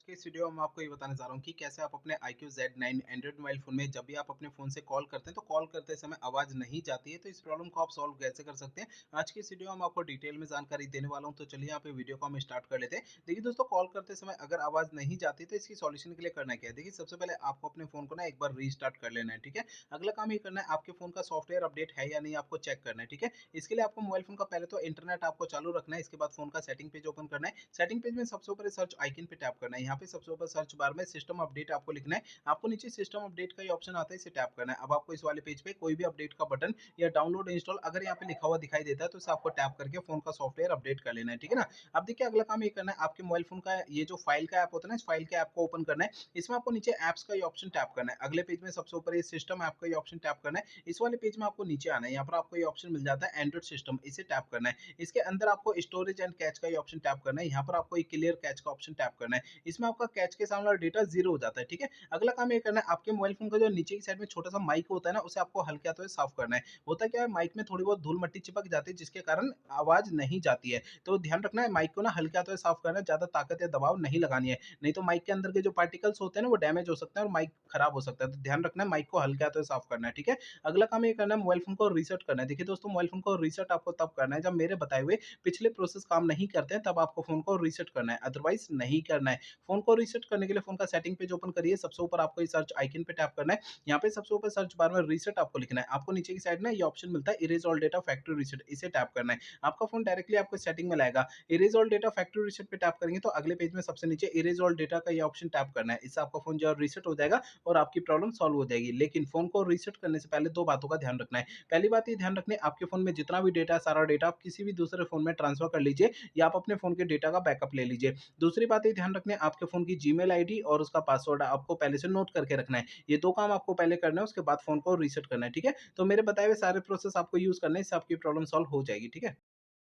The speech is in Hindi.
के इस वीडियो में मैं आपको ये बताने जा रहा हूँ कि कैसे आप अपने iQOO Z9 Android mobile phone में जब भी आप अपने फ़ोन से कॉल करते हैं, तो कॉल करते समय आवाज़ नहीं जाती है, तो इस प्रॉब्लम को आप सॉल्व कैसे कर सकते हैं। आज की इस वीडियो में मैं आपको डिटेल में जानकारी देने वाला हूँ, तो चलिए यहाँ पे वीडियो को हम स्टार्ट कर लेते हैं। देखिए दोस्तों, कॉल करते समय अगर आवाज़ नहीं जाती, तो इसकी सॉल्यूशन के लिए करना क्या है। देखिए, सबसे पहले आपको अपने फ़ोन को ना एक बार रीस्टार्ट कर लेना है, ठीक है। अगला काम ये करना है, आपके फ़ोन का सॉफ्टवेयर अपडेट है या नहीं, आपको चेक करना है, ठीक है। इसके लिए आपको मोबाइल फ़ोन का पहले तो इंटरनेट आपको चालू रखना है, इसके बाद फ़ोन का सेटिंग पेज ओपन करना है। सेटिंग पेज में सबसे ऊपर सर्च आइकन पे टैप करना है। यहाँ पे सबसे ऊपर सर्च बार में सिस्टम अपडेट आपको लिखना है। आपको नीचे सिस्टम अपडेट का ये ऑप्शन आता है, इसे टैप करना है। अब आपको इस वाले पेज पे कोई भी अपडेट का बटन या डाउनलोड इंस्टॉल अगर यहाँ पे लिखा हुआ दिखाई देता है, तो इसे आपको टैप करके फोन का सॉफ्टवेयर अपडेट कर लेना है, ठीक है ना। अब देखिए, अगला काम ये करना है, आपके मोबाइल फोन का ये जो फाइल का ऐप होता है ना, इस फाइल के ऐप को ओपन करना है। इसमें आपको नीचे ऐप्स का ये ऑप्शन टैप करना है। अगले पेज में सबसे ऊपर ये सिस्टम ऐप का ये ऑप्शन टैप करना है। इस वाले पेज में आपको नीचे आना है। यहाँ पर आपको ये ऑप्शन मिल जाता है एंड्रॉइड सिस्टम, इसे टैप करना है। इसके अंदर आपको स्टोरेज एंड कैच का ये ऑप्शन टैप करना है। यहाँ पर आपको ये क्लियर कैच का ऑप्शन टैप करना है। इसमें आपका कैच के सामने डेटा जीरो हो जाता है, ठीक है। अगला काम ये करना है, आपके मोबाइल फोन का जो नीचे की साइड में छोटा सा माइक होता है ना, उसे आपको हल्के हाथों से साफ करना है। होता क्या है, माइक में थोड़ी बहुत धूल मट्टी चिपक जाती है, जिसके कारण आवाज नहीं जाती है। तो ध्यान रखना है, माइक को ना हल्के हाथों से साफ करना है, ज्यादा ताकत या दबाव नहीं लगानी है, नहीं तो माइक के अंदर के जो पार्टिकल्स होते हैं ना, वो डैमेज हो सकते हैं और माइक खराब हो सकता है। तो ध्यान रखना है, माइक को हल्के हाथों से साफ करना है, ठीक है। अगला काम ये करना है, मोबाइल फोन को रीसेट करना है। देखिए दोस्तों, मोबाइल फोन को रीसेट आपको तब करना है जब मेरे बताए हुए पिछले प्रोसेस काम नहीं करते हैं, तब आपको फोन को रीसेट करना है, अदरवाइज नहीं करना है। फ़ोन को रीसेट करने के लिए फ़ोन का सेटिंग पेज ओपन करिए, सबसे ऊपर आपको ये सर्च आइकन पे टैप करना है। यहाँ पे सबसे ऊपर सर्च बार में रीसेट आपको लिखना है। आपको नीचे की साइड ना ये ऑप्शन मिलता है erase all data factory reset, इसे टैप करना है। आपका फ़ोन डायरेक्टली आपको सेटिंग में लाएगा। Erase all data factory reset पे टैप करेंगे तो अगले पेज में सबसे नीचे इरेज़ ऑल डेटा का ये ऑप्शन टैप करना है। इससे आपका फ़ोन जो है रीसेट हो जाएगा और आपकी प्रॉब्लम सॉल्व हो जाएगी। लेकिन फ़ोन को रीसेट करने से पहले 2 बातों का ध्यान रखना है। पहली बात ये ध्यान रखनी है, आपके फ़ोन में जितना भी डेटा है, सारा डेटा आप किसी भी दूसरे फ़ोन में ट्रांसफर कर लीजिए या आप अपने फ़ोन के डेटा का बैकअप ले लीजिए। दूसरी बात ये ध्यान रखना है, आपके फ़ोन की जीमेल आईडी और उसका पासवर्ड आपको पहले से नोट करके रखना है। ये 2 काम आपको पहले करना है, उसके बाद फ़ोन को रीसेट करना है, ठीक है? तो मेरे बताए हुए सारे प्रोसेस आपको यूज़ करने हैं, इससे आपकी प्रॉब्लम सॉल्व हो जाएगी, ठीक है?